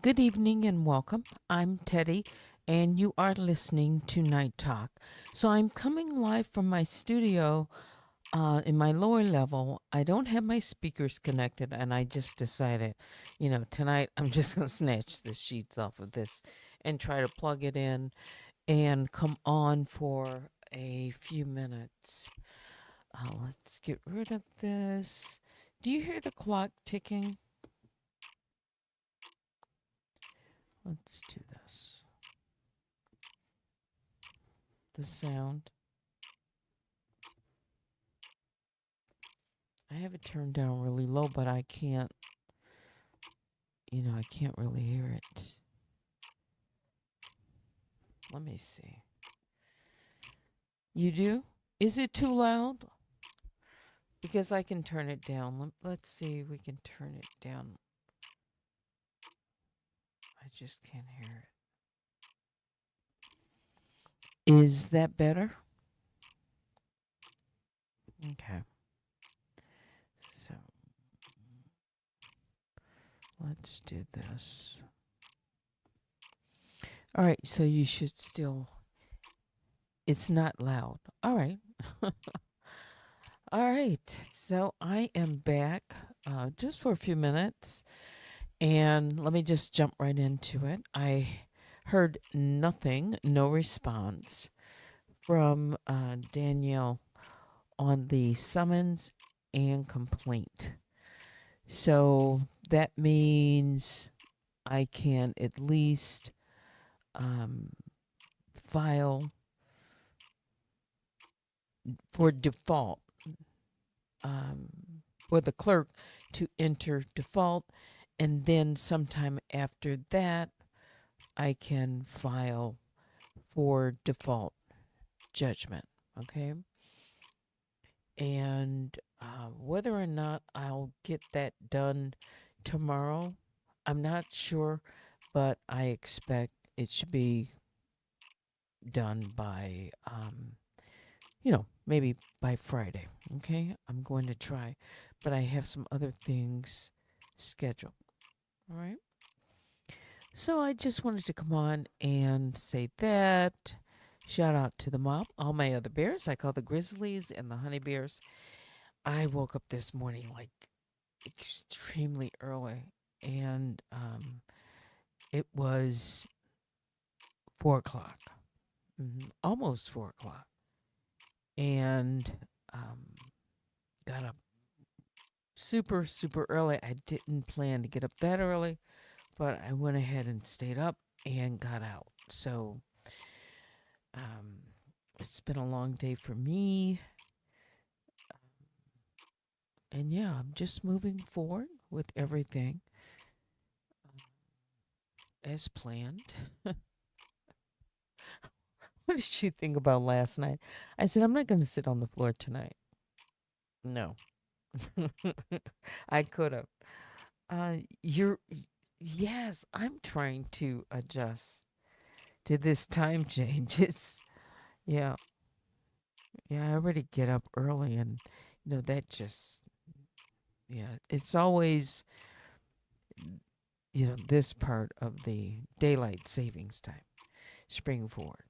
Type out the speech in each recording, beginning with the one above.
Good evening and welcome. I'm Teddy, and you are listening to Night Talk. So I'm coming live from my studio in my lower level. I don't have my speakers connected, and I just decided, tonight I'm just going to snatch the sheets off of this and try to plug it in and come on for a few minutes. Let's get rid of this. Do you hear the clock ticking? Let's do this. The sound. I have it turned down really low, but I can't, I can't really hear it. Let me see. You do? Is it too loud? Because I can turn it down. Let's see if we can turn it down. I just can't hear it. Is that better? Okay. So let's do this. All right. So you should still. It's not loud. All right. All right. So I am back just for a few minutes. And let me just jump right into it. I heard nothing, no response from Danielle on the summons and complaint. So that means I can at least file for default for the clerk to enter default, and then sometime after that I can file for default judgment. Okay. And whether or not I'll get that done tomorrow, I'm not sure, but I expect it should be done by, maybe by Friday. Okay. I'm going to try, but I have some other things scheduled. All right. So I just wanted to come on and say that. Shout out to the mob, all my other bears. I call the grizzlies and the honey bears. I woke up this morning like extremely early, and it was 4 o'clock, almost 4 o'clock, and got up super, super early. I didn't plan to get up that early, but I went ahead and stayed up and got out. So it's been a long day for me. And yeah, I'm just moving forward with everything as planned. What did you think about last night? I said, I'm not going to sit on the floor tonight. No. I could have. You're, yes, I'm trying to adjust to this time change. Yeah, yeah, I already get up early, and, that just, yeah, it's always, this part of the daylight savings time, spring forward.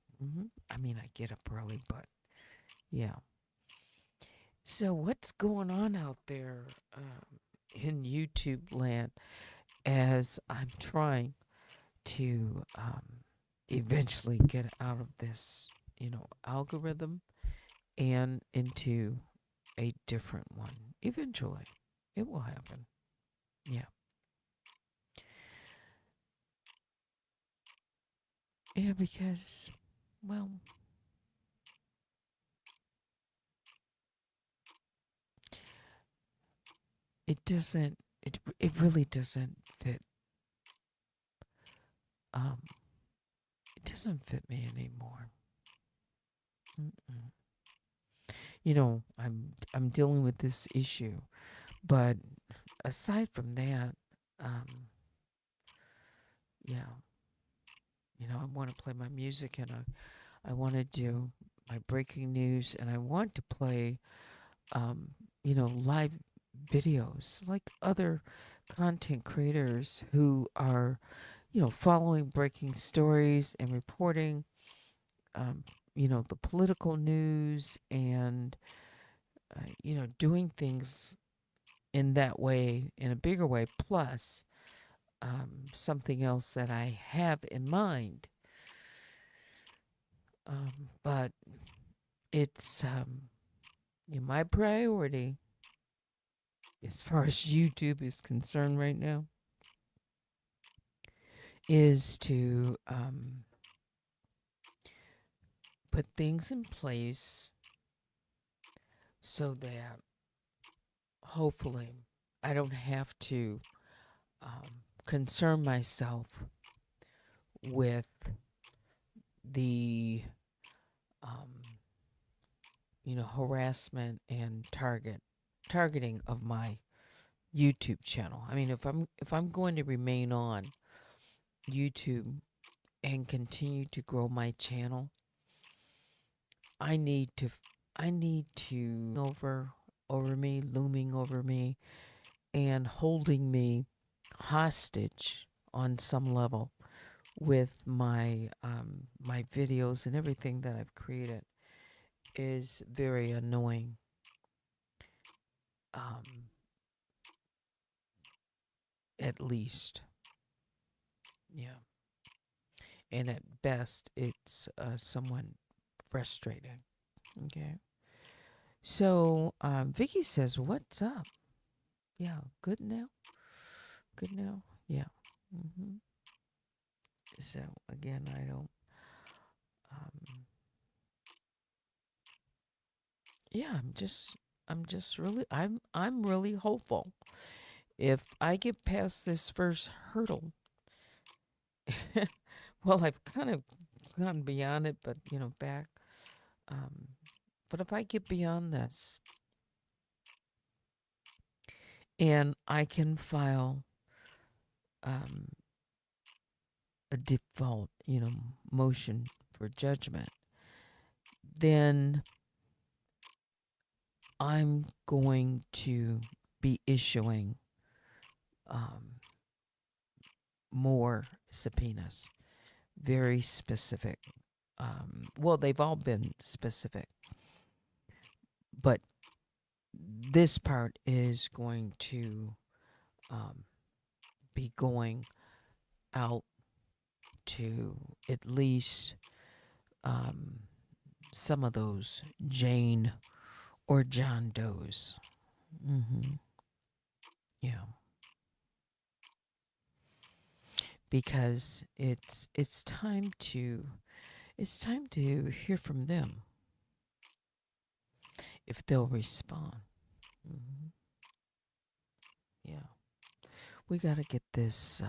I mean, I get up early, but yeah. So, what's going on out there in YouTube land as I'm trying to eventually get out of this, algorithm and into a different one? Eventually, it will happen. Yeah. Yeah, because, well, it really doesn't fit. Um, it doesn't fit me anymore. Mm-mm. I'm dealing with this issue, but aside from that, um, yeah, I want to play my music, and I want to do my breaking news, and I want to play, live videos like other content creators who are, following breaking stories and reporting, um, the political news and, doing things in that way, in a bigger way, plus something else that I have in mind. But it's my priority as far as YouTube is concerned right now is to put things in place so that hopefully I don't have to concern myself with the harassment and targeting of my YouTube channel. I mean, if I'm going to remain on YouTube and continue to grow my channel, I need to looming over me and holding me hostage on some level with my videos and everything that I've created is very annoying. At least, yeah. And at best, it's somewhat frustrating. Okay. So Vicky says, "What's up? Yeah, good now. Good now. Yeah. hmm So again, I don't. Um, yeah, I'm really hopeful. If I get past this first hurdle, well, I've kind of gone beyond it, but back. Um, but if I get beyond this, and I can file um, a default, motion for judgment, then I'm going to be issuing um, more subpoenas, very specific. Well, they've all been specific, but this part is going to be going out to at least some of those Jane or John Does. Yeah. Because it's time to hear from them if they'll respond. hmm Yeah. We got to get this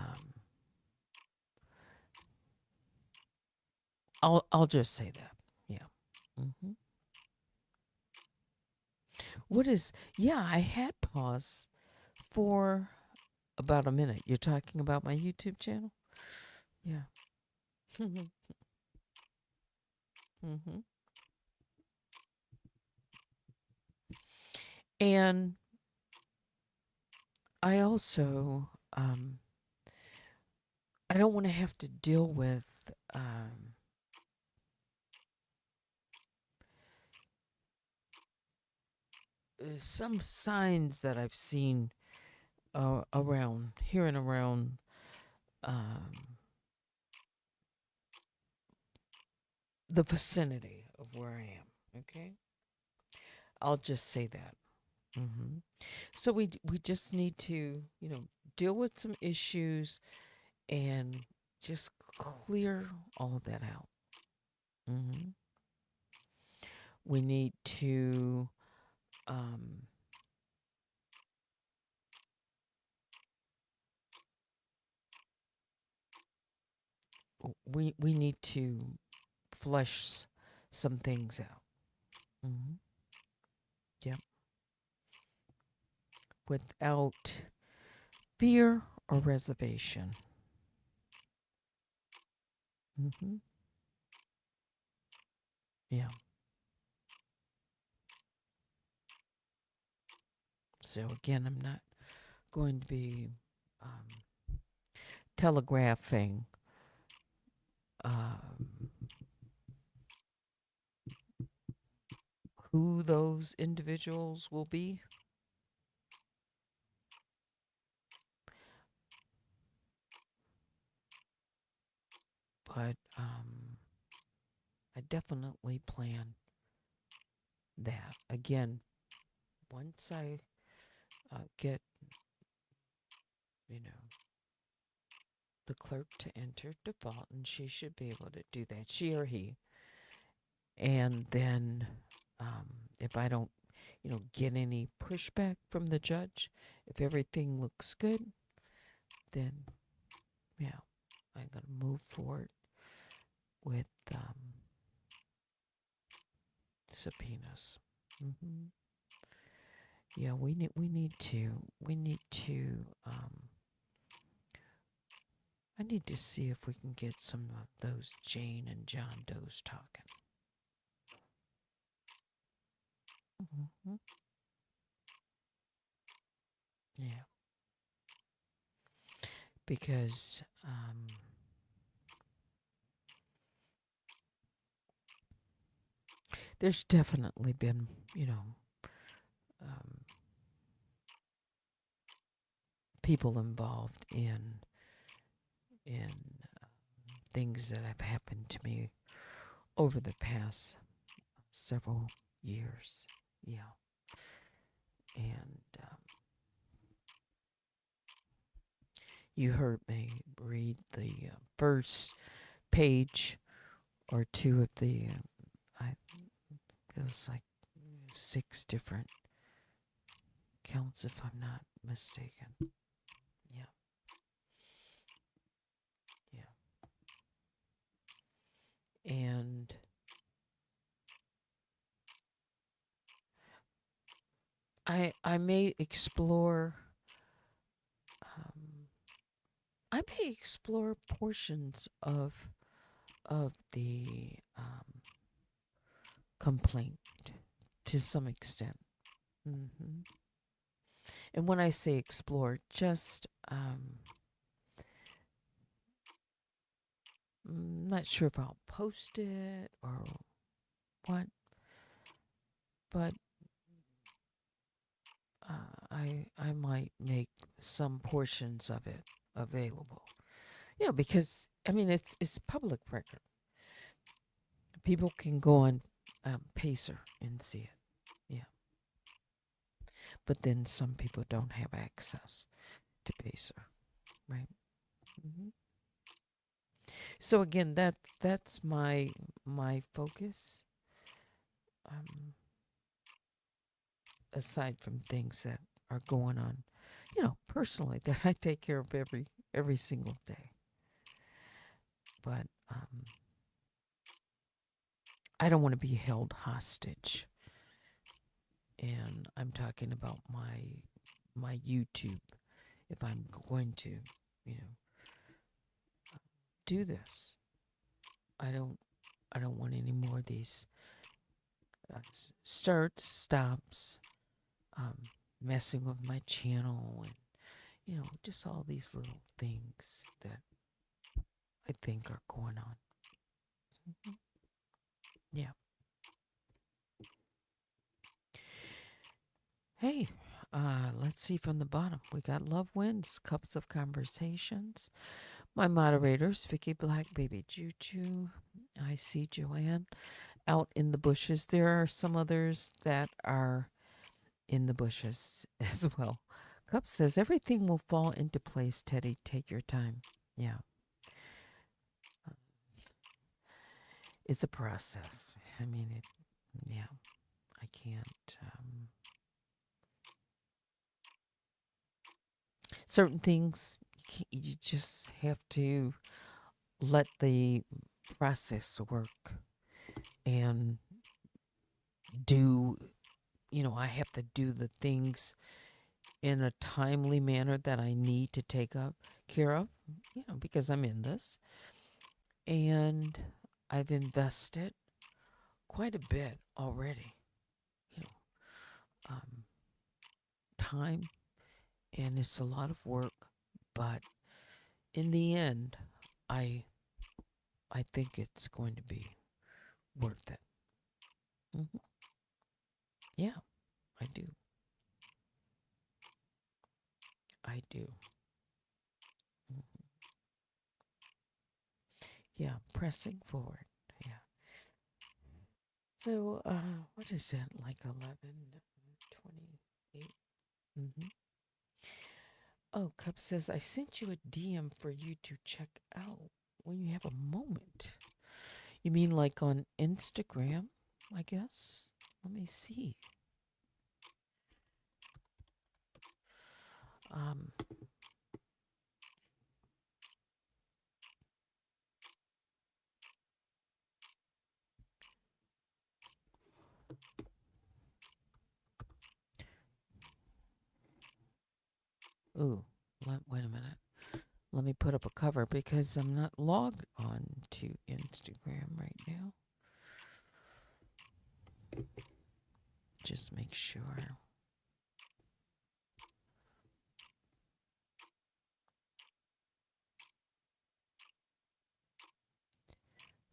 I'll just say that. Yeah. hmm What is Yeah, I had pause for about a minute. You're talking about my YouTube channel? Yeah. hmm And I also I don't want to have to deal with um, some signs that I've seen around here and around um, the vicinity of where I am. Okay, I'll just say that. So we just need to deal with some issues and just clear all of that out. hmm We need to um, we need to flesh some things out. hmm Yep. Without fear or reservation. hmm Yeah. So again, I'm not going to be telegraphing um, who those individuals will be. But I definitely plan that. Again, once I get, you know, the clerk to enter default, and she should be able to do that, she or he. And then if I don't, get any pushback from the judge, if everything looks good, then, yeah, I'm going to move forward with subpoenas. hmm Yeah, we need to. I need to see if we can get some of those Jane and John Does talking. hmm Yeah, because there's definitely been, um, people involved in things that have happened to me over the past several years. Yeah, and you heard me read the first page or two of the. It was like 6 different counts, if I'm not mistaken. Yeah, yeah, and I may explore. Um, I may explore portions of the complaint to some extent. hmm And when I say explore, just not sure if I'll post it or what, but I might make some portions of it available. Because I mean it's public record. People can go on Pacer and see it. Yeah, but then some people don't have access to Pacer, right? hmm So again, that's my focus. Um, Aside from things that are going on, personally that I take care of every single day. But I don't want to be held hostage, and I'm talking about my YouTube. If I'm going to, you know, do this, I don't I don't want any more of these starts, stops, um, messing with my channel, and just all these little things that I think are going on. Mhm. Yeah. Hey, let's see from the bottom. We got Love Wins, Cups of Conversations. My moderators, Vicky Black, Baby Juju. I see Joanne out in the bushes. There are some others that are in the bushes as well. Cup says, everything will fall into place, Teddy. Take your time. Yeah. It's a process. I mean, yeah, I can't. Certain things, you just have to let the process work and do, I have to do the things in a timely manner that I need to take up care of, because I'm in this. And I've invested quite a bit already, you know, um, time, and it's a lot of work, but in the end, I think it's going to be worth it. Mm-hmm. Yeah, I do. I do. Mm-hmm. Yeah, pressing forward. Yeah. So, what is it? Like 11:28. Mm-hmm. Oh, Cup says, I sent you a DM for you to check out when you have a moment. You mean like on Instagram, I guess? Let me see. Um, ooh, wait a minute. Let me put up a cover because I'm not logged on to Instagram right now. Just make sure.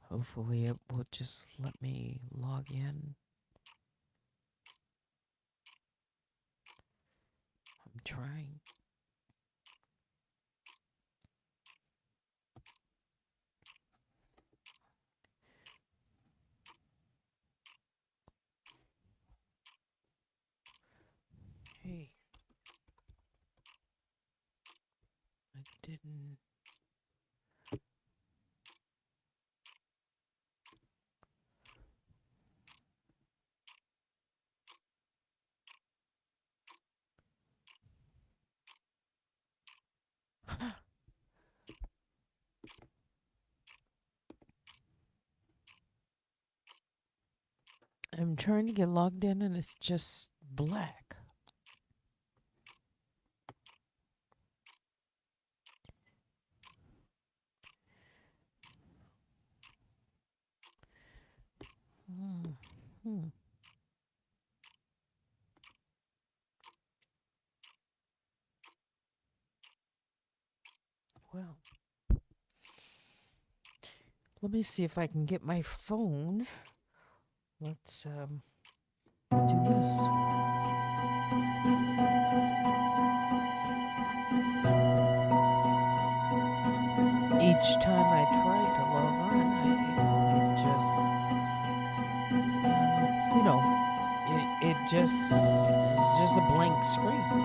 Hopefully it will just let me log in. I'm trying. Hey. I didn't. I'm trying to get logged in and it's just black. Hmm. Well, let me see if I can get my phone. Let's do this. Each time I try to log on, it just, it just it's just a blank screen.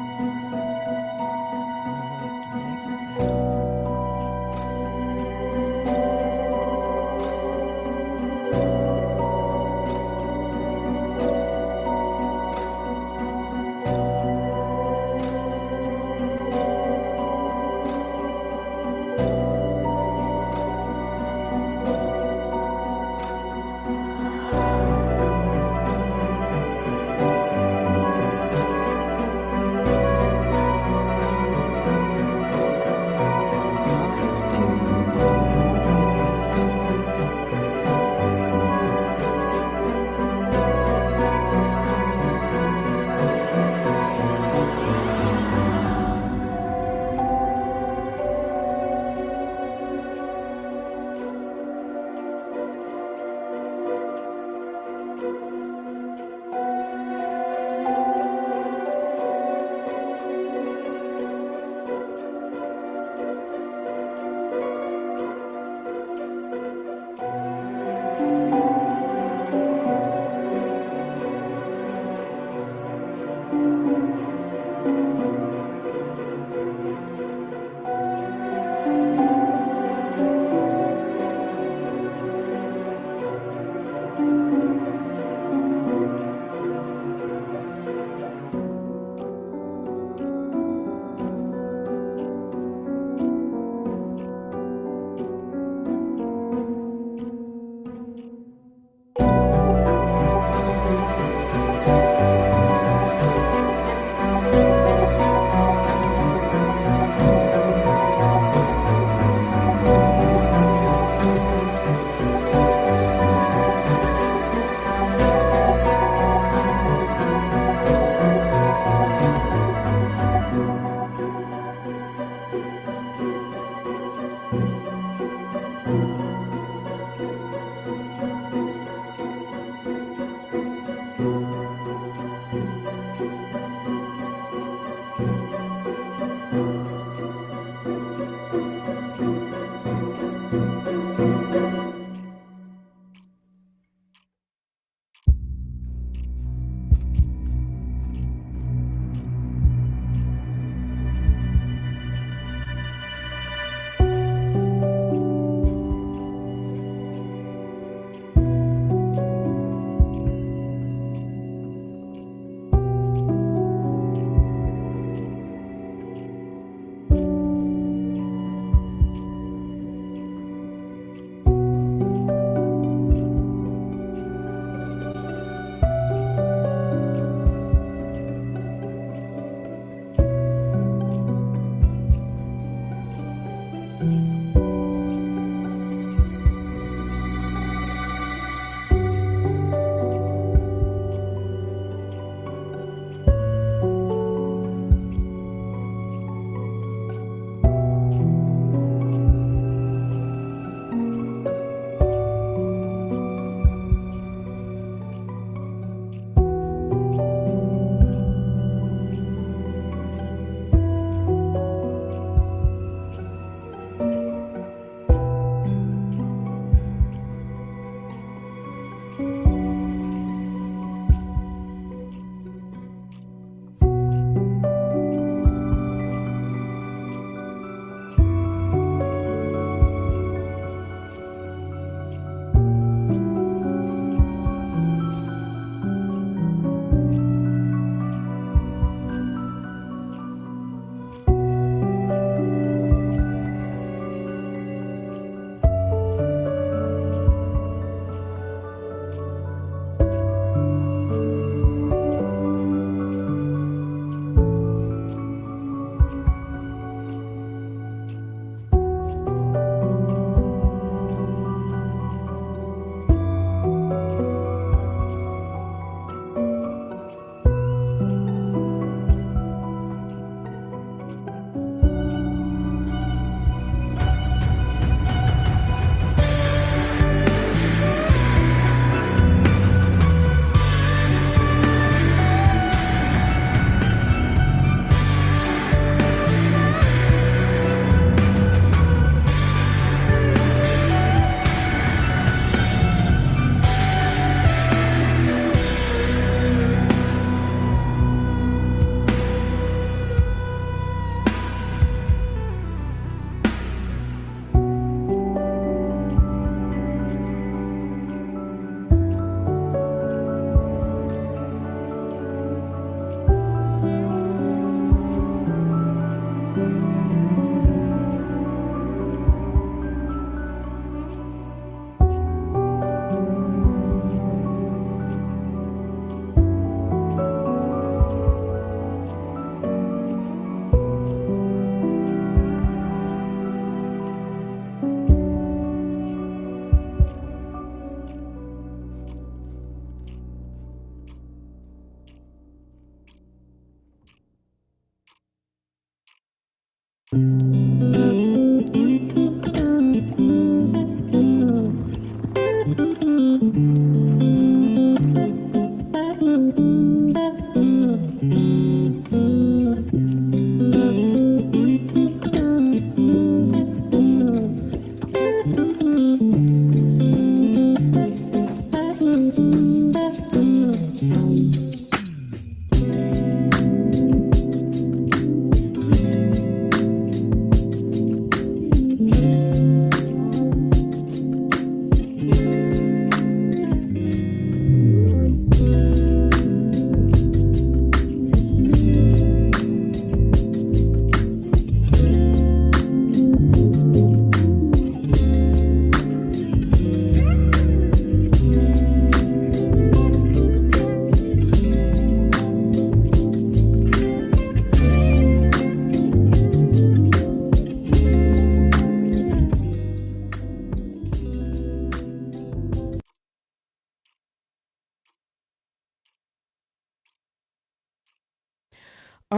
All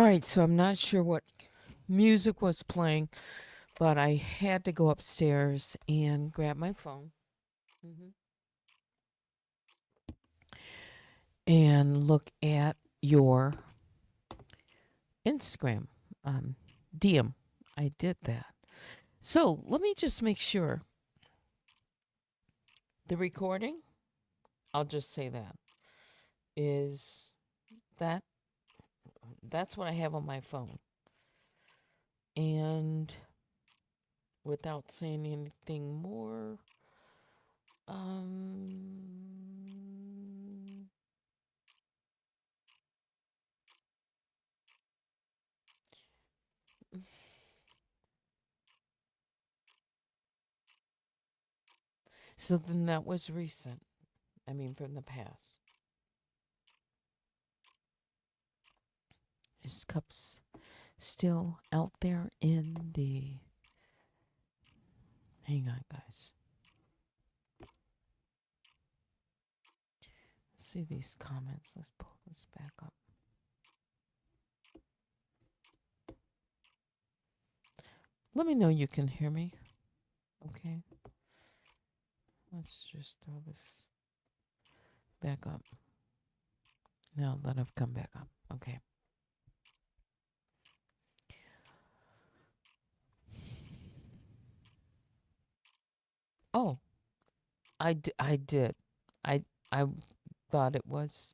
right, so I'm not sure what music was playing, but I had to go upstairs and grab my phone. And look at your Instagram DM. I did that. So let me just make sure. The recording, I'll just say that, is that that's what I have on my phone. And without saying anything more, so then that was recent. I mean, from the past. His cup's still out there in the. Hang on, guys. See these comments. Let's pull this back up. Let me know you can hear me. Okay. Let's just throw this back up. Now that I've come back up. Okay. Oh, I did. I thought it was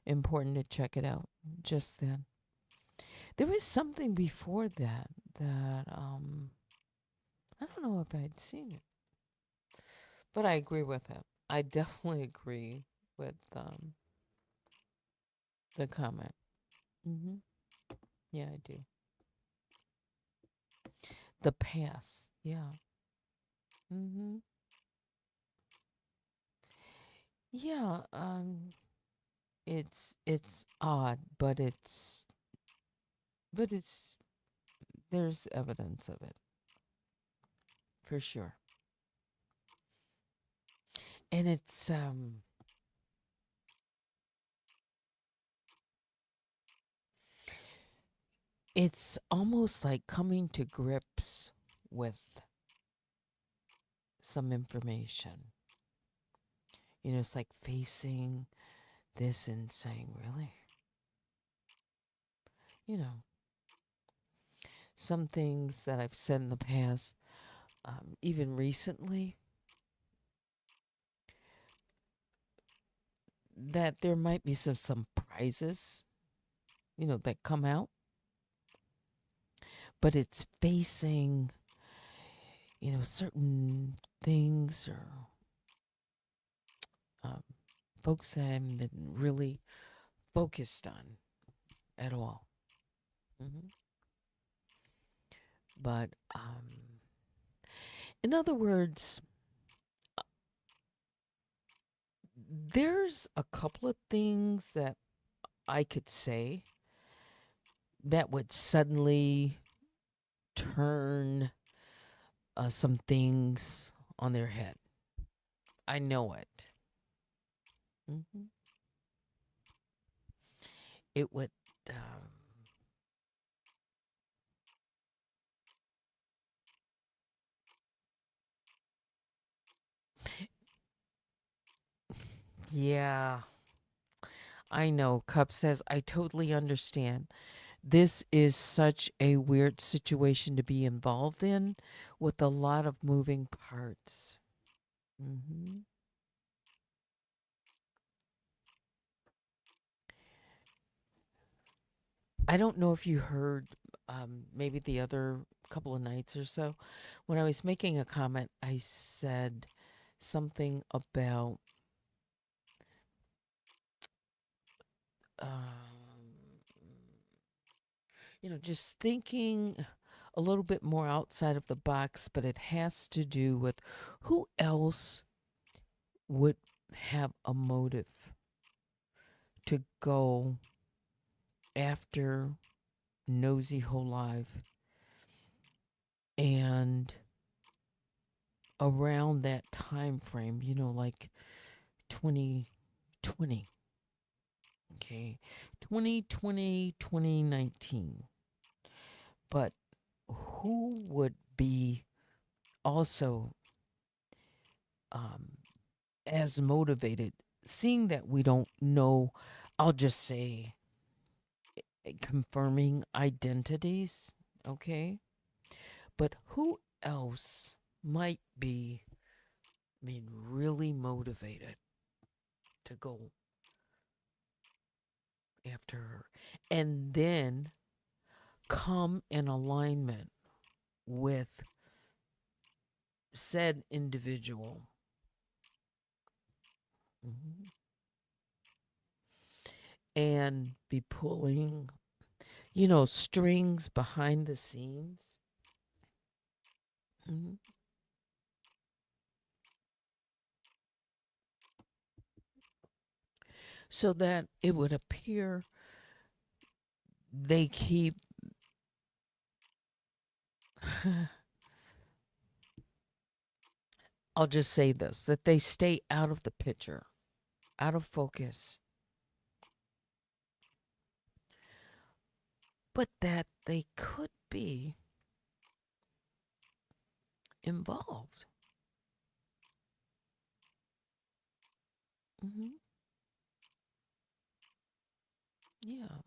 important to check it out just then. There was something before that I don't know if I'd seen it, but I agree with it. I definitely agree with the comment. Yeah, I do. The past. Yeah. Yeah. It's odd, but it's there's evidence of it for sure. And it's almost like coming to grips with some information. You know, it's like facing this and saying, really? You know, some things that I've said in the past, even recently, that there might be some surprises, you know, that come out. But it's facing, you know, certain things or folks that I haven't been really focused on at all. But in other words, there's a couple of things that I could say that would suddenly turn some things on their head. I know it. It would Yeah, I know. Cup says, I totally understand. This is such a weird situation to be involved in with a lot of moving parts. hmm I don't know if you heard maybe the other couple of nights or so. When I was making a comment, I said something about, just thinking a little bit more outside of the box, but it has to do with who else would have a motive to go after Nosy Whole Live and around that time frame, like 2020, okay, 2020, 2019. But who would be also um, as motivated, seeing that we don't know, I'll just say, confirming identities, okay? But who else might be, really motivated to go after her and then come in alignment with said individual? Mhm. And be pulling, strings behind the scenes. Mhm. So that it would appear they keep, I'll just say this, that they stay out of the picture, out of focus, but that they could be involved. hmm Yeah.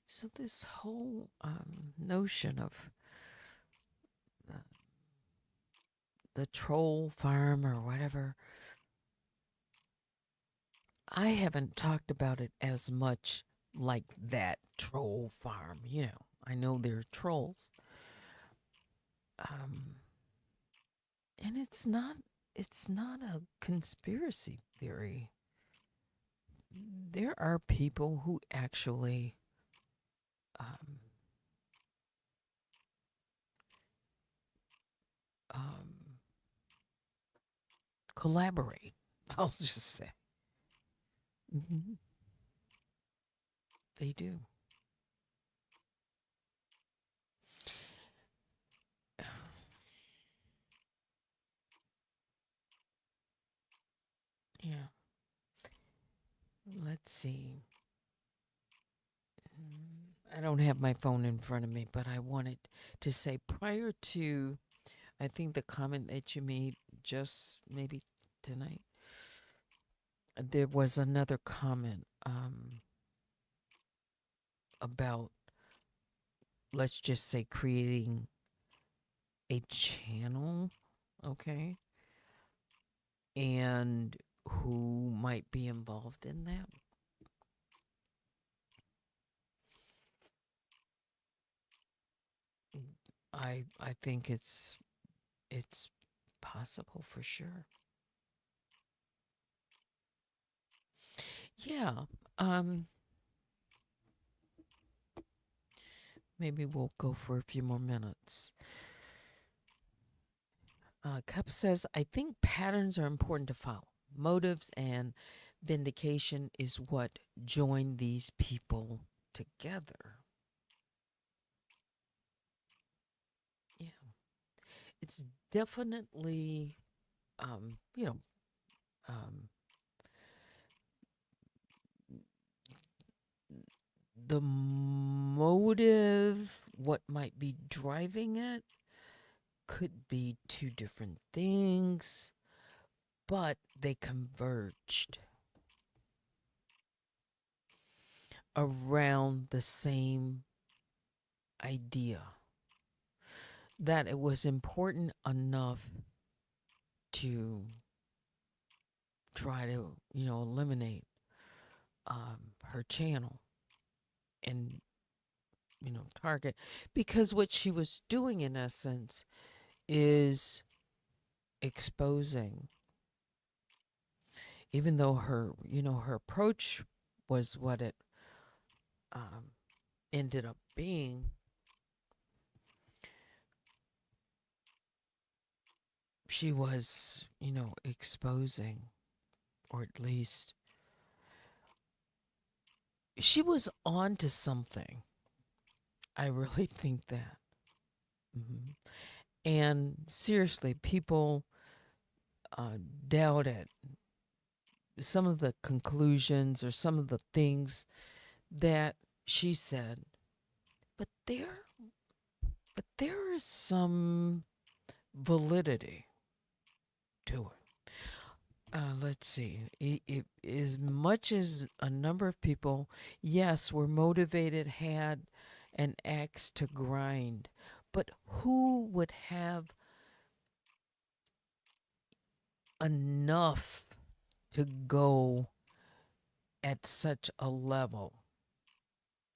So this whole notion of the, the troll farm or whatever, I haven't talked about it as much like that troll farm. I know they're trolls, um, and it's not a conspiracy theory. There are people who actually um, um, collaborate. I'll just say hmm they do. Yeah. Let's see. I don't have my phone in front of me, but I wanted to say prior to, I think, the comment that you made just maybe tonight, there was another comment about, let's just say, creating a channel, okay, and who might be involved in that. I think it's possible for sure. Yeah. Um Maybe we'll go for a few more minutes. Cup says, I think patterns are important to follow. Motives and vindication is what join these people together. Yeah. It's definitely, um, you know, um, the motive, what might be driving it, could be two different things, but they converged around the same idea that it was important enough to try to, eliminate her channel and, target. Because what she was doing, in essence, is exposing, even though her approach was what it um, ended up being. She was, exposing, or at least she was on to something. I really think that. hmm And seriously, people doubted some of the conclusions or some of the things that she said, but there is some validity to it. Let's see. As much as a number of people, yes, were motivated, had an axe to grind, but who would have enough to go at such a level,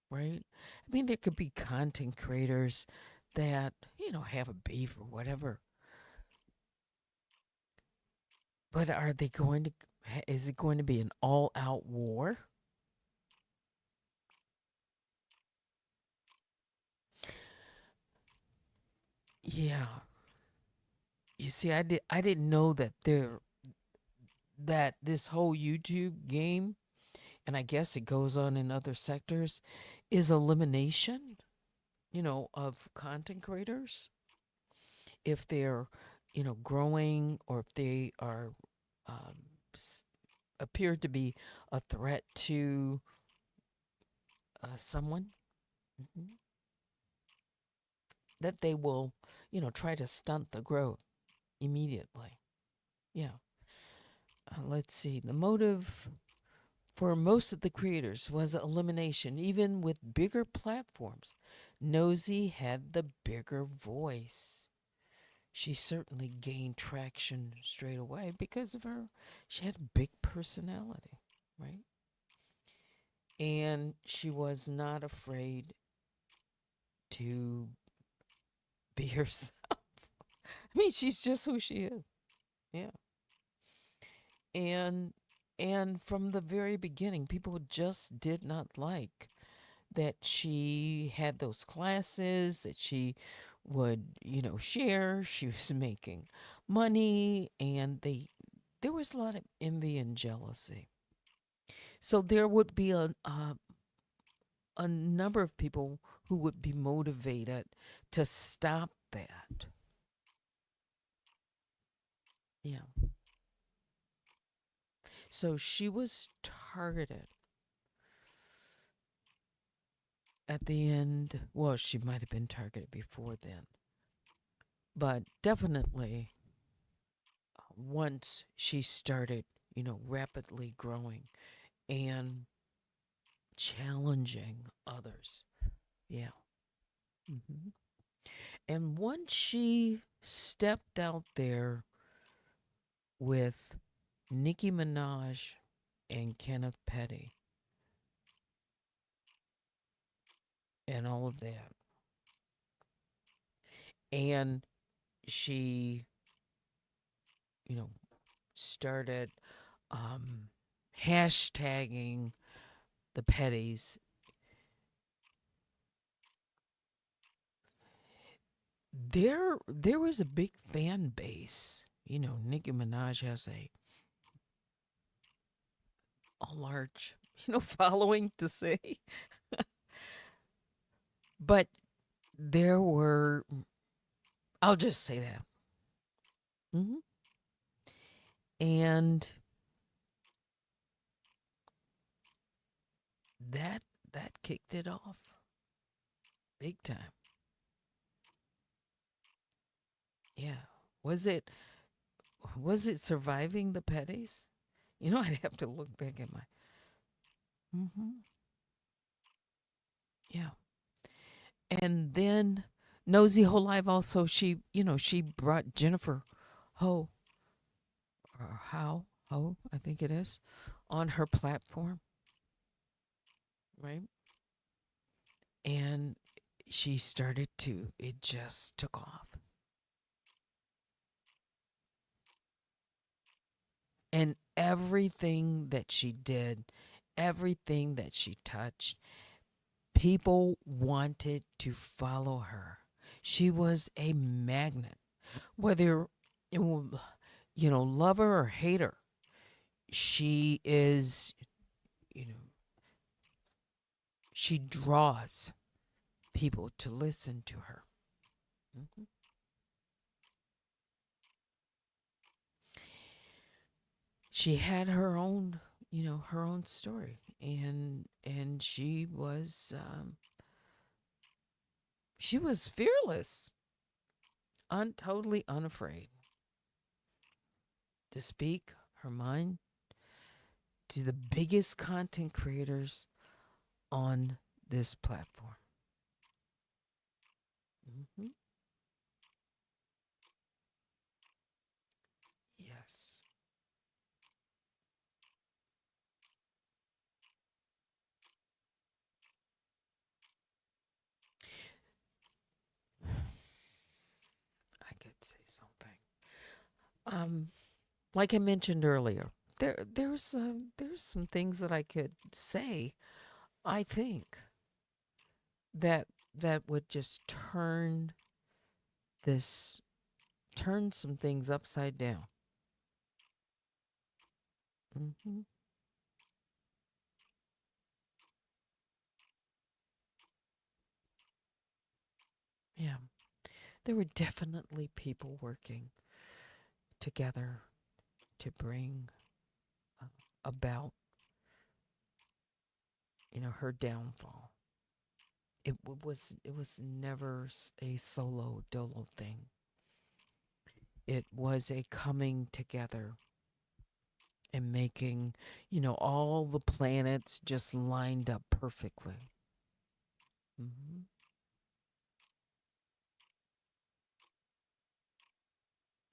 right? I mean, there could be content creators that, have a beef or whatever, but are they going to, is it going to be an all out war? Yeah. You see, I didn't know that this whole YouTube game, and I guess it goes on in other sectors, is elimination, of content creators if they're, growing, or if they are um, appear to be a threat to someone, mhm, that they will, try to stunt the growth immediately. Yeah. Let's see. The motive for most of the creators was elimination, even with bigger platforms. Nosy had the bigger voice. She certainly gained traction straight away because of her. She had a big personality, right? And she was not afraid to be herself. I mean, she's just who she is. Yeah. And from the very beginning, people just did not like that she had those classes, that she would, share. She was making money, and there was a lot of envy and jealousy. So there would be a number of people who would be motivated to stop that. Yeah. So she was targeted at the end. Well, she might have been targeted before then, but definitely once she started, rapidly growing and challenging others. Yeah. hmm And once she stepped out there with Nicki Minaj and Kenneth Petty and all of that, and she, you know, started um, hashtagging the Pettys, there was a big fan base. Nicki Minaj has a large, following to say, but there were. I'll just say that. hmm And that that kicked it off big time. Yeah. Was it was it surviving the petties? I'd have to look back at my. Hmm. Yeah. And then Nosy Whole Life also she brought Jennifer Ho or Ho, I think it is, on her platform, right? And she started to it just took off. And everything that she did, everything that she touched, people wanted to follow her. She was a magnet. Whether love her or hate her, she is, you know, she draws people to listen to her. Mhm. She had her own story, and she was fearless, totally unafraid to speak her mind to the biggest content creators on this platform. Hmm. Yes. I could say something. Um, like I mentioned earlier, there's some things that I could say. I think that that would just this turn some things upside down. Hmm. Yeah, there were definitely people working together to bring uh, about her downfall. It was never a solo dolo thing. It was a coming together and making, all the planets just lined up perfectly. Hmm.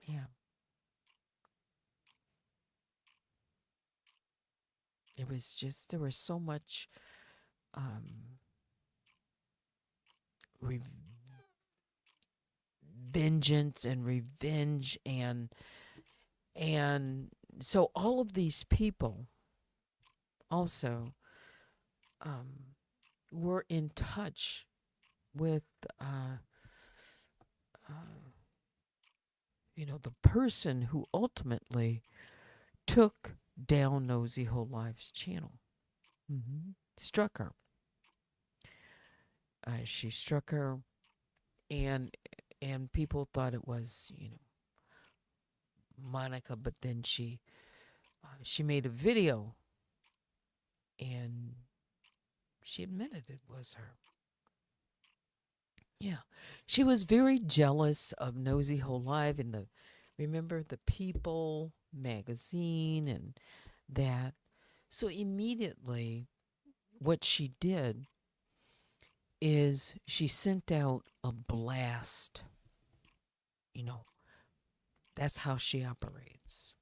Yeah, it was just there was so much um, re- vengeance and revenge and so all of these people also um, were in touch with uh, uh, the person who ultimately took down Nosy Whole Life's channel. Struck her. She struck her, and people thought it was Monica, but then she made a video and she admitted it was her. Yeah, she was very jealous of Nosy Whole Life and remember the People magazine and that. So immediately, what she did is she sent out a blast. You know, that's how she operates.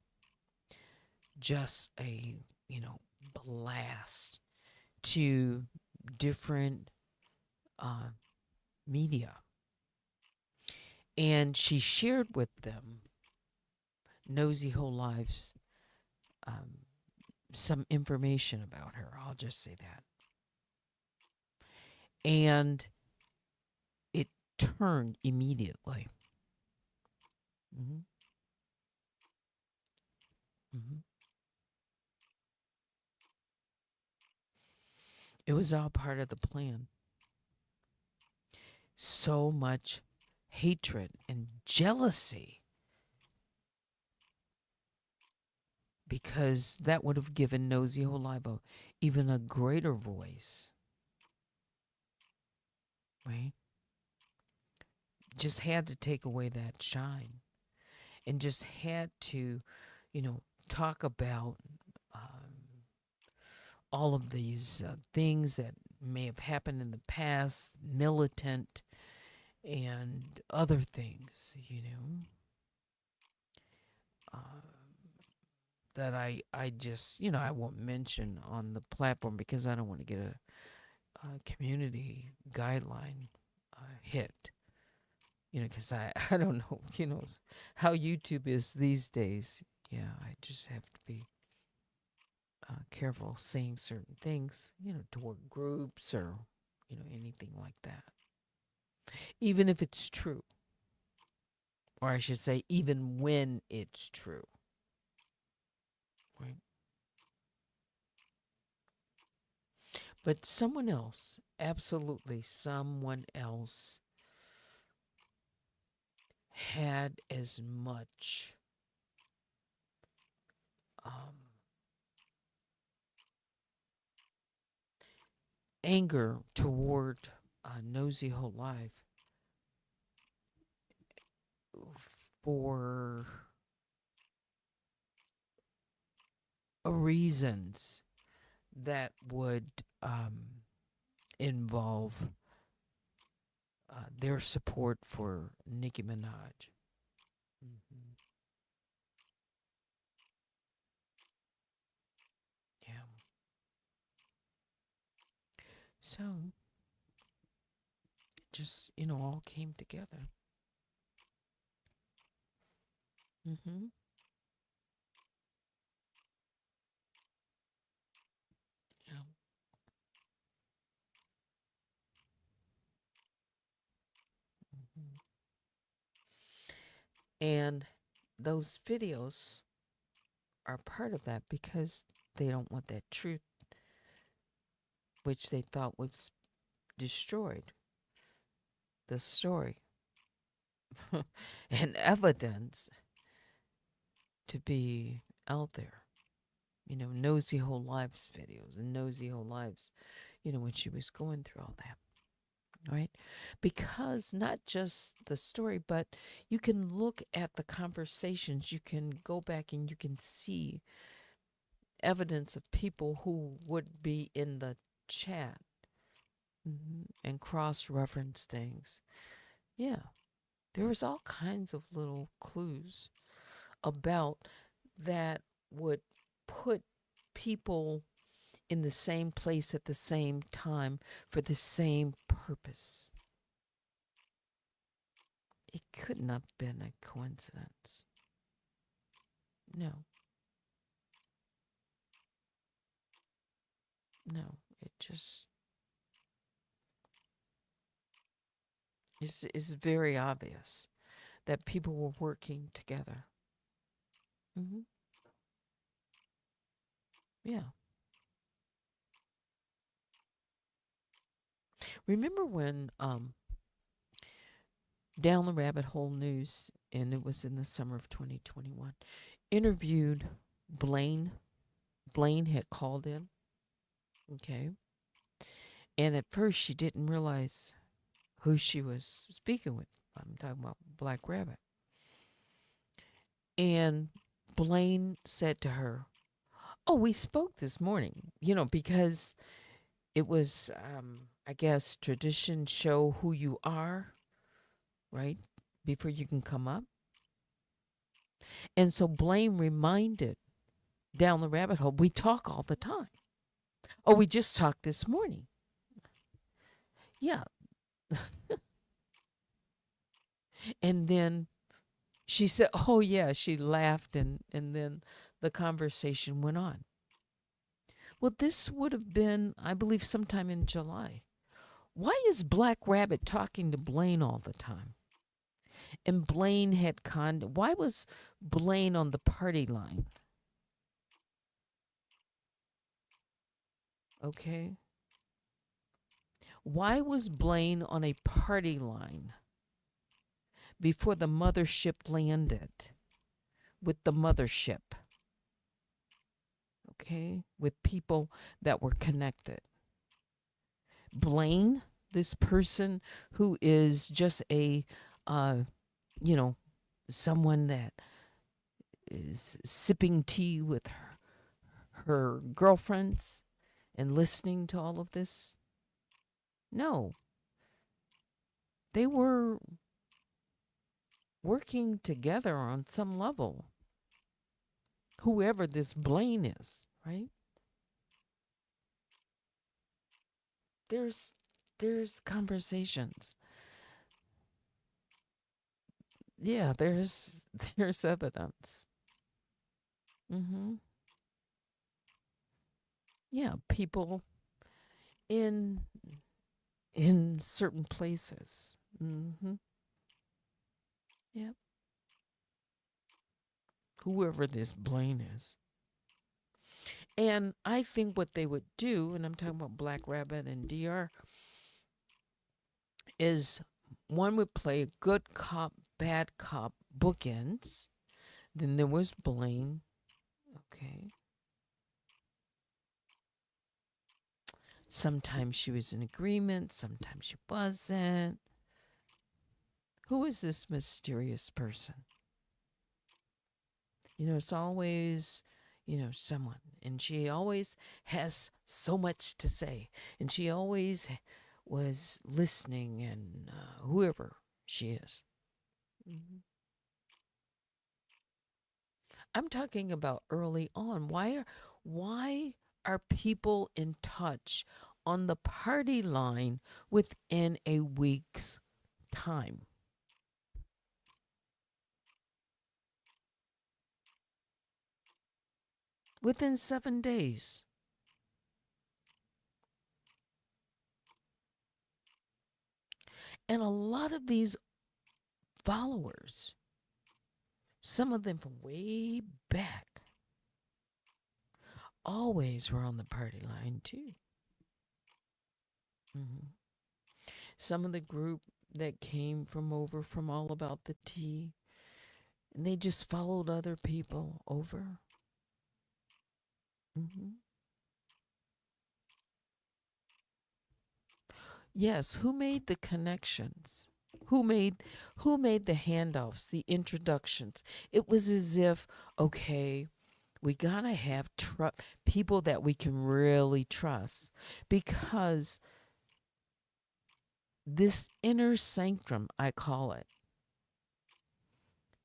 Just a, blast to different uh, media. And she shared with them Nosy Whole Lives um, some information about her. I'll just say that. And it turned immediately. Hmm. Hmm. It was all part of the plan. So much hatred and jealousy because that would have given Nosy Holibo even a greater voice, right? just had to take away that shine and just had to, talk about all of these things that may have happened in the past, militant and other things, uh, that I just, I won't mention on the platform because I don't want to get a community guideline hit, because I don't know, how YouTube is these days. Yeah, I just have to be careful saying certain things, toward groups or, anything like that. Even if it's true, or I should say, even when it's true, right? But someone else, absolutely someone else, had as much um, anger toward Nosy Whole Life for reasons that would involve their support for Nicki Minaj. Hmm. Yeah. So just, all came together. Hmm. Yeah. Hmm. And those videos are part of that because they don't want that truth, which they thought was destroyed, the story and evidence to be out there. Nosy Whole Lives videos and Nosy Whole Lives, when she was going through all that, right? Because not just the story, but you can look at the conversations, you can go back and you can see evidence of people who would be in the chat, and cross reference things. Yeah, there was all kinds of little clues about that would put people in the same place at the same time for the same purpose. It could not have been a coincidence. No, no. It just is very obvious that people were working together. Hmm. Yeah. Remember when Down the Rabbit Hole News, and it was in the summer of 2021, interviewed Blaine. Blaine had called in, okay? And at first she didn't realize who she was speaking with. I'm talking about Black Rabbit. And Blaine said to her, "Oh, we spoke this morning, because it was, I guess, tradition show who you are, right? Before you can come up." And so Blaine reminded Down the Rabbit Hole, "We talk all the time. Oh, we just talked this morning." Yeah. And then she said, "Oh, yeah." She laughed, and then the conversation went on. Well, this would have been, I believe, sometime in July. Why is Black Rabbit talking to Blaine all the time? And Blaine had why was Blaine on the party line? Okay. Why was Blaine on a party line before the mothership landed with the mothership? Okay. With people that were connected. Blaine, this person who is just a uh, you know, someone that is sipping tea with her girlfriends and listening to all of this. No, they were working together on some level. Whoever this Blaine is, right? There's there's conversations. Yeah, there's evidence. Mhm. Yeah, people in in certain places. Mhm. Yeah. Whoever this Blaine is. And I think what they would do, and I'm talking about Black Rabbit and DR, is one would play good cop, bad cop bookends. Then there was Blaine. Okay. Sometimes she was in agreement, sometimes she wasn't. Who is this mysterious person? It's always, someone. And she always has so much to say. And she always was listening, and whoever she is. Mhm. I'm talking about early on. Why are people in touch on the party line within a week's time? Within 7 days. And a lot of these followers, some of them from way back, always were on the party line too. Hmm. Some of the group that came from over from All About the Tea, and they just followed other people over. Hmm. Yes, who made the connections? Who made who made the handoffs, the introductions? It was as if, okay, we gotta have people that we can really trust, because this inner sanctum, I call it,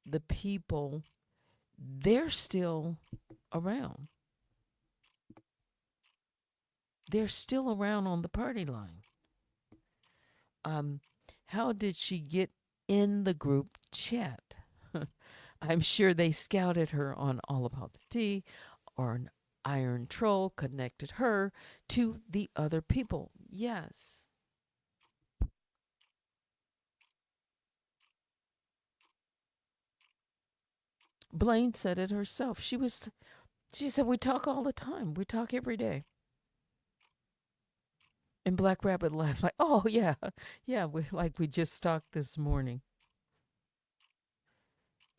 the people, they're still around. They're still around on the party line. Um, how did she get in the group chat? I'm sure they scouted her on All About the Tea, or an Iron Troll connected her to the other people. Yes. Blaine said it herself. She said, we talk all the time. We talk every day. And Black Rabbit laughed like, oh yeah, yeah, we just talked this morning.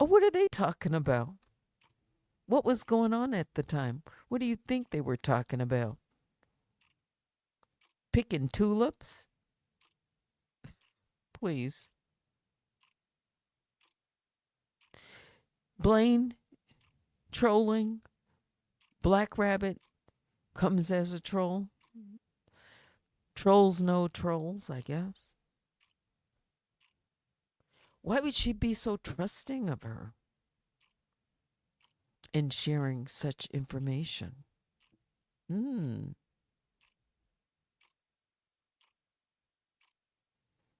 Oh, what are they talking about? What was going on at the time? What do you think they were talking about? Picking tulips? Please. Blaine trolling. Black Rabbit comes as a troll. Trolls know trolls, I guess. Why would she be so trusting of her in sharing such information? Hmm.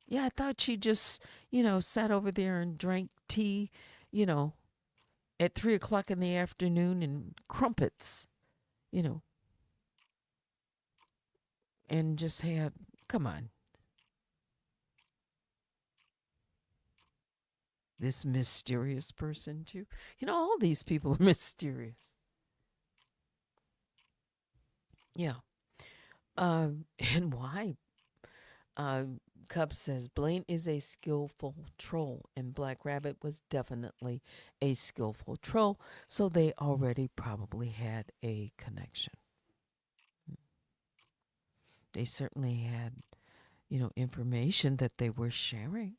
Yeah, I thought she just, sat over there and drank tea, you know, at 3 o'clock in the afternoon, and crumpets, you know, and just had, come on, this mysterious person too. All these people are mysterious. Yeah. And why? Uh, Cub says Blaine is a skillful troll, and Black Rabbit was definitely a skillful troll, so they already probably had a connection. They certainly had, information that they were sharing.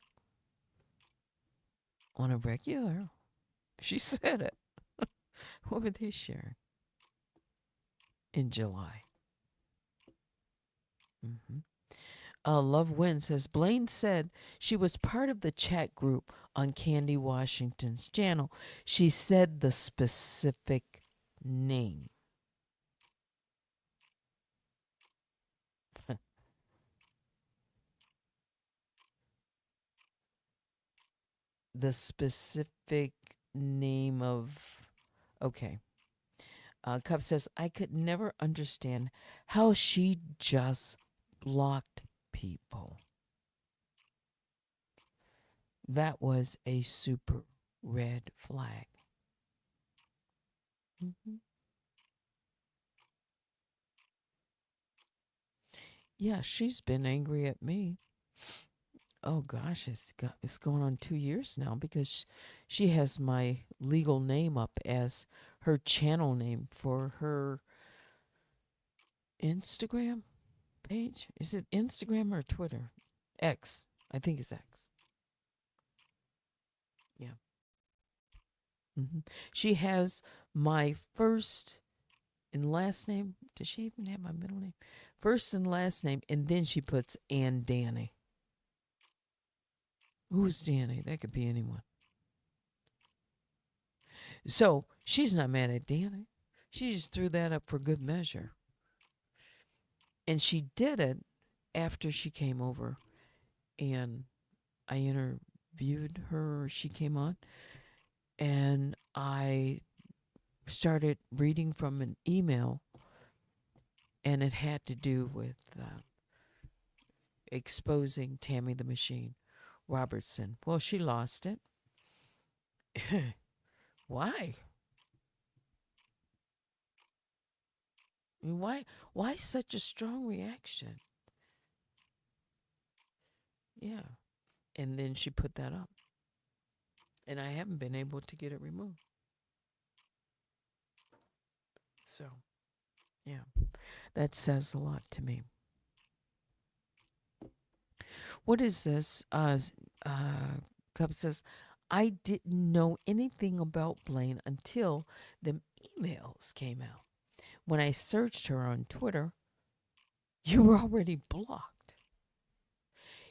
on a regular. She said it. What were they sharing? In July. Mm-hmm. Love Win says Blaine said she was part of the chat group on Candy Washington's channel. She said the specific name. The specific name of. Okay. Cup says, I could never understand how she just blocked people. That was a super red flag. Mm-hmm. Yeah, she's been angry at me. Oh gosh, it's going on 2 years now because she has my legal name up as her channel name for her Instagram page. Is it Instagram or Twitter? X. I think it's X. Yeah. Hmm. She has my first and last name. Does she even have my middle name? First and last name, and then she puts and Danny. Who's Danny? That could be anyone. So she's not mad at Danny. She just threw that up for good measure. And she did it after she came over and I interviewed her. She came on and I started reading from an email, and it had to do with exposing Tammy the Machine Robertson. Well, she lost it. Why? I mean, why such a strong reaction? Yeah. And then she put that up. And I haven't been able to get it removed. So, yeah. That says a lot to me. What is this? Cub says, I didn't know anything about Blaine until the emails came out. When I searched her on Twitter, you were already blocked.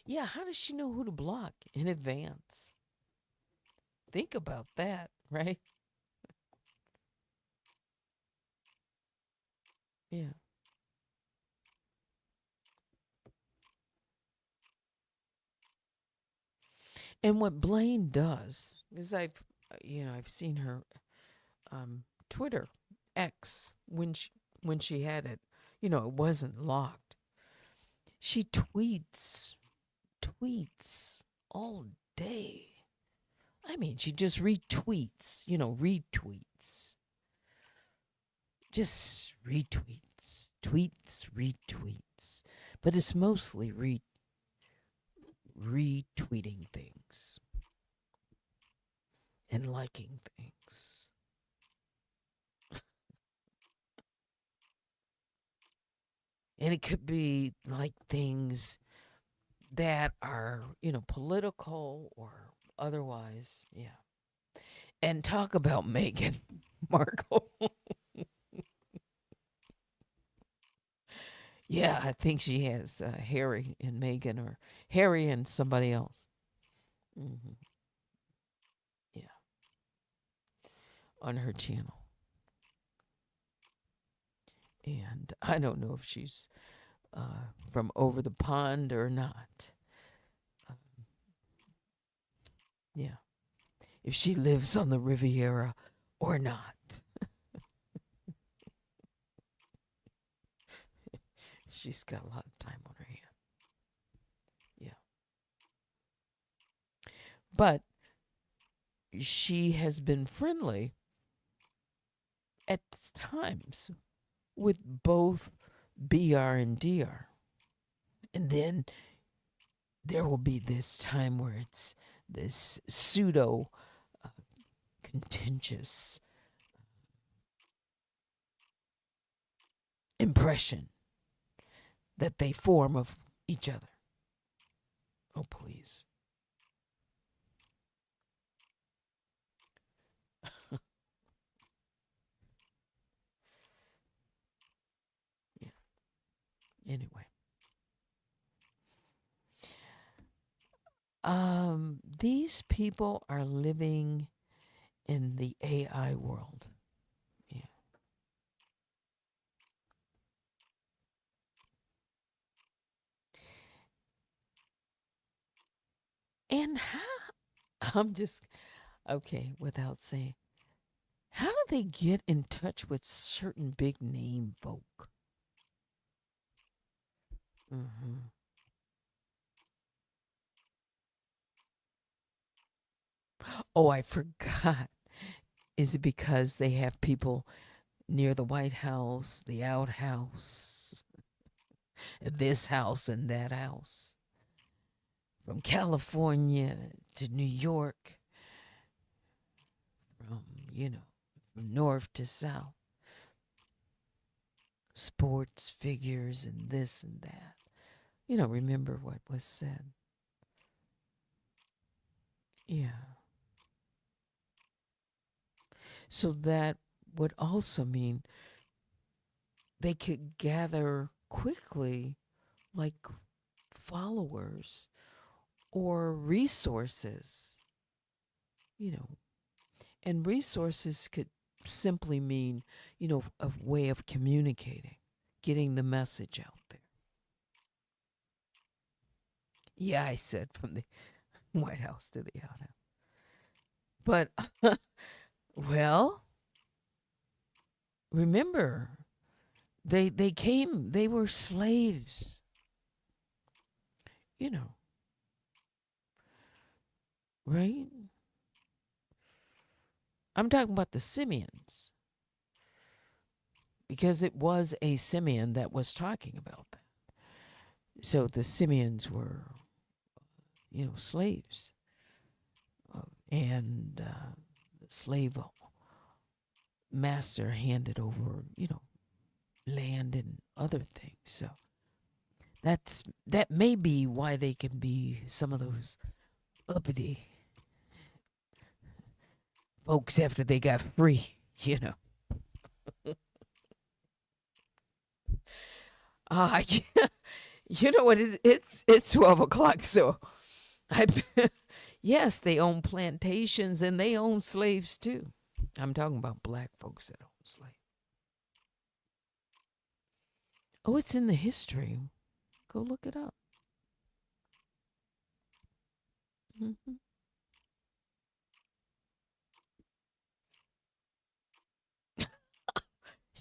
Yeah, how does she know who to block in advance? Think about that, right? Yeah. And what Blaine does is I've seen her Twitter X when she had it, it wasn't locked. She tweets all day. I mean, she just retweets, retweets. Just retweets, tweets, retweets. But it's mostly retweeting things and liking things. And it could be like things that are, political or otherwise. Yeah. And talk about Meghan Markle. Yeah, I think she has Harry and Meghan, or Harry and somebody else. Hmm. Yeah, on her channel. And I don't know if she's from over the pond or not. Um, yeah, if she lives on the Riviera or not. She's got a lot of time on her hand. Yeah. But she has been friendly at times with both BR and DR. And then there will be this time where it's this pseudo uh, contentious impression that they form of each other. Oh, please. Anyway, these people are living in the AI world. Yeah. And how, I'm just, okay, without saying, how do they get in touch with certain big name folk? Hmm. Oh, I forgot. Is it because they have people near the White House, the outhouse, this house, and that house? From California to New York, from, from north to south, sports figures and this and that. Remember what was said. Yeah. So that would also mean they could gather quickly, like followers or resources, you know, and resources could simply mean, a way of communicating, getting the message out there. Yeah, I said from the White House to the outhouse. But, well, remember, they were slaves, you know, right? I'm talking about the simians because it was a simian that was talking about that. So the simians were, slaves. And the slave master handed over, land and other things. So that may be why they can be some of those uppity folks after they got free, yeah. You know what? It's 12 o'clock, so I yes, they own plantations and they own slaves too. I'm talking about black folks that own slaves. Oh, it's in the history. Go look it up. Hmm.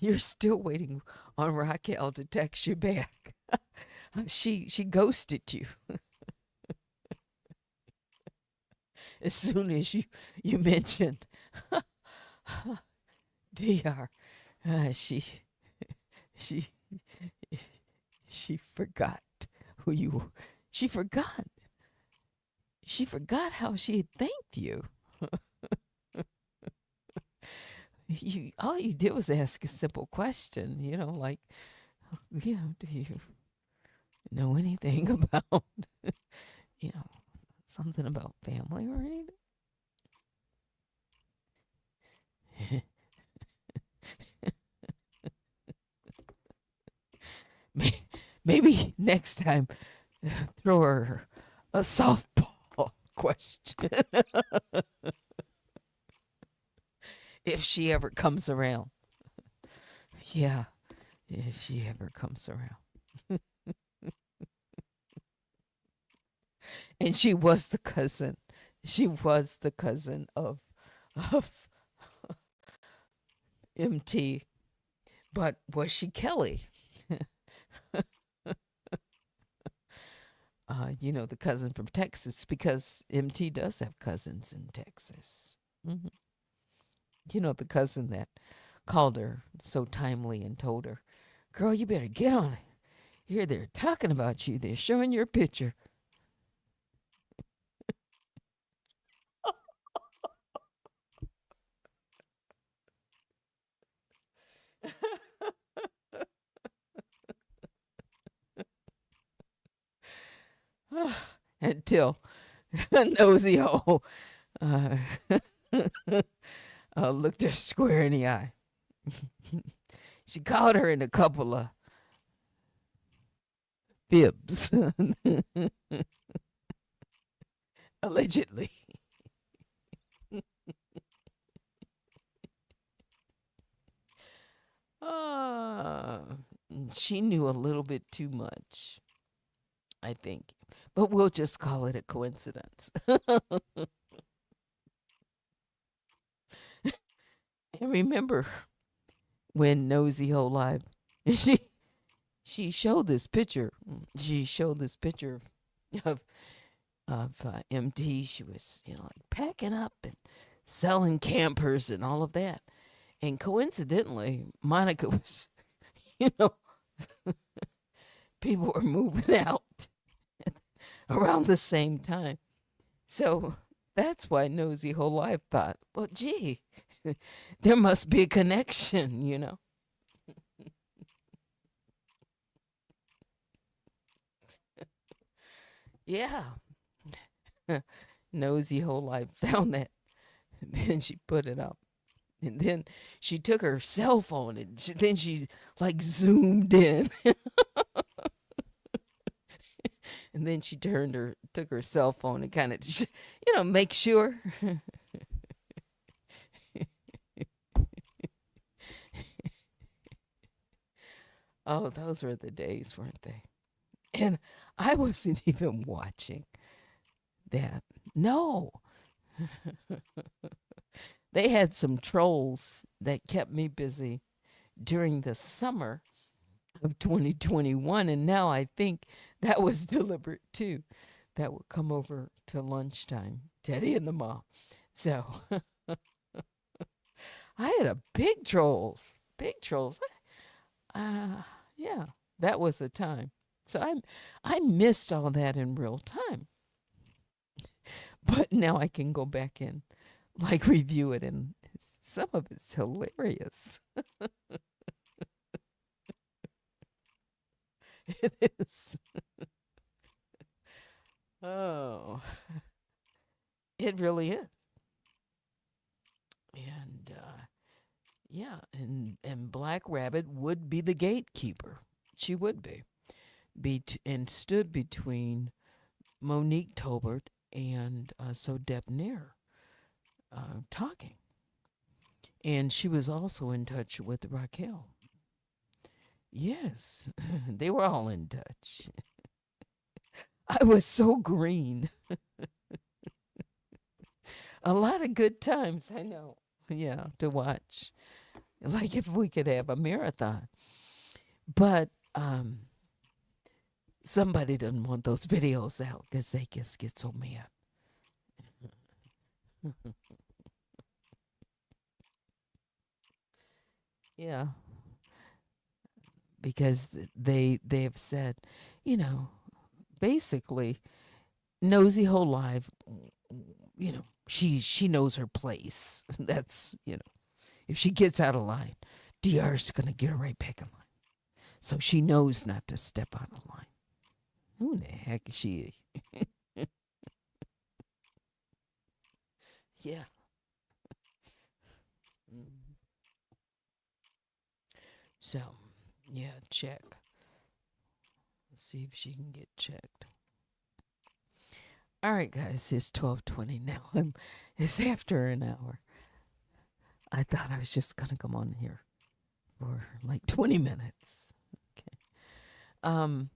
You're still waiting on Raquel to text you back. She ghosted you as soon as you mentioned Dr. She she she forgot who you were. She forgot. She forgot how she had thanked you. You all you did was ask a simple question, like, do you know anything about, you know, something about family or anything? Maybe next time throw her a softball question if she ever comes around. Yeah, if she ever comes around. And she was the cousin. She was the cousin of MT. But was she Kelly? The cousin from Texas, because MT does have cousins in Texas. Hmm. The cousin that called her so timely and told her, "Girl, you better get on it. Here they're talking about you. They're showing your picture." Until nosy hole uh, looked her square in the eye. She called her in a couple of fibs, allegedly. Uh, she knew a little bit too much, I think. But we'll just call it a coincidence. And remember when Nosy Whole Live, she she showed this picture. She showed this picture of MT. She was, like packing up and selling campers and all of that. And coincidentally, Monica was, you know, people were moving out around the same time. So that's why Nosy Whole Life thought, well, gee, there must be a connection. Yeah. Nosy Whole Life found that and she put it up. And then she took her cell phone and then she like zoomed in. And then she took her cell phone and kind of, make sure. Oh, those were the days, weren't they? And I wasn't even watching that. No. They had some trolls that kept me busy during the summer of 2021. And now I think that was deliberate too. That would come over to lunchtime, Teddy and the mom. So I had a big trolls, big trolls. Yeah, that was the time. So I missed all that in real time. But now I can go back and like review it, and some of it's hilarious. It is. Oh, it really is. And yeah, and Black Rabbit would be the gatekeeper. She would and stood between Monique Tolbert and so Debonair talking. And she was also in touch with Raquel. Yes, they were all in touch. I was so green. A lot of good times, I know. Yeah, to watch. Like if we could have a marathon. But somebody doesn't want those videos out because they just get so mad. Yeah, because they have said, you know, basically, Nosy Whole Live, she knows her place. That's if she gets out of line, DR's gonna get her right back in line. So she knows not to step out of line. Who the heck is she? Yeah. Mhm. So, yeah, check. Let's see if she can get checked. All right, guys, it's 12:20 now. It's after an hour. I thought I was just gonna come on here for like 20 minutes. Okay. Um,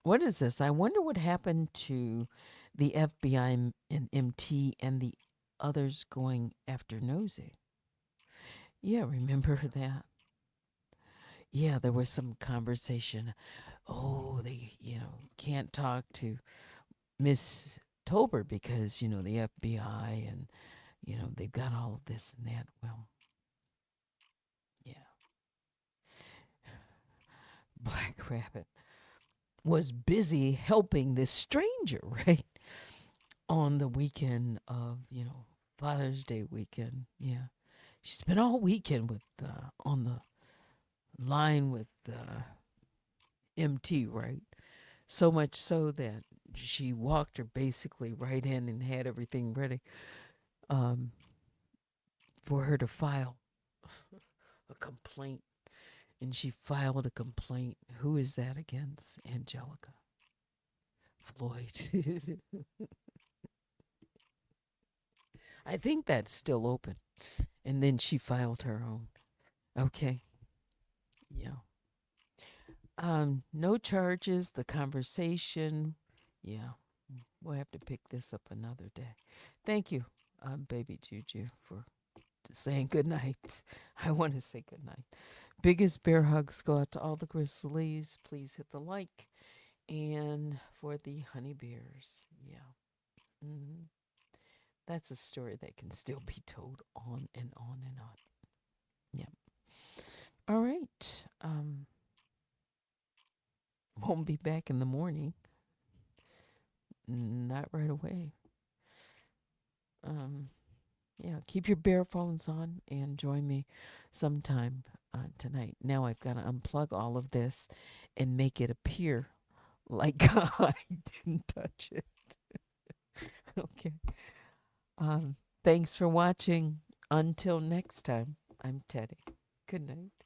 what is this? I wonder what happened to the FBI and MT and the others going after Nosy. Yeah, remember that? Yeah, there was some conversation. Oh, they, can't talk to Miss Tolbert because, the FBI and, they've got all of this and that. Well, yeah. Black Rabbit was busy helping this stranger, right? On the weekend of, Father's Day weekend. Yeah. She spent all weekend with on the line with MT, right? So much so that she walked her basically right in and had everything ready um, for her to file a complaint. And she filed a complaint. Who is that against? Angelica Floyd. I think that's still open. And then she filed her own. Okay. Yeah. No charges. The conversation. Yeah. We'll have to pick this up another day. Thank you, baby Juju, for saying good night. I want to say good night. Biggest bear hugs go out to all the grizzlies. Please hit the like. And for the honey bears, yeah. hmm That's a story that can still be told on and on and on. Yeah. All right. Won't be back in the morning. Not right away. Um, yeah, keep your bear phones on and join me sometime tonight. Now I've got to unplug all of this and make it appear like I didn't touch it. Okay. Thanks for watching. Until next time, I'm Teddy. Good night.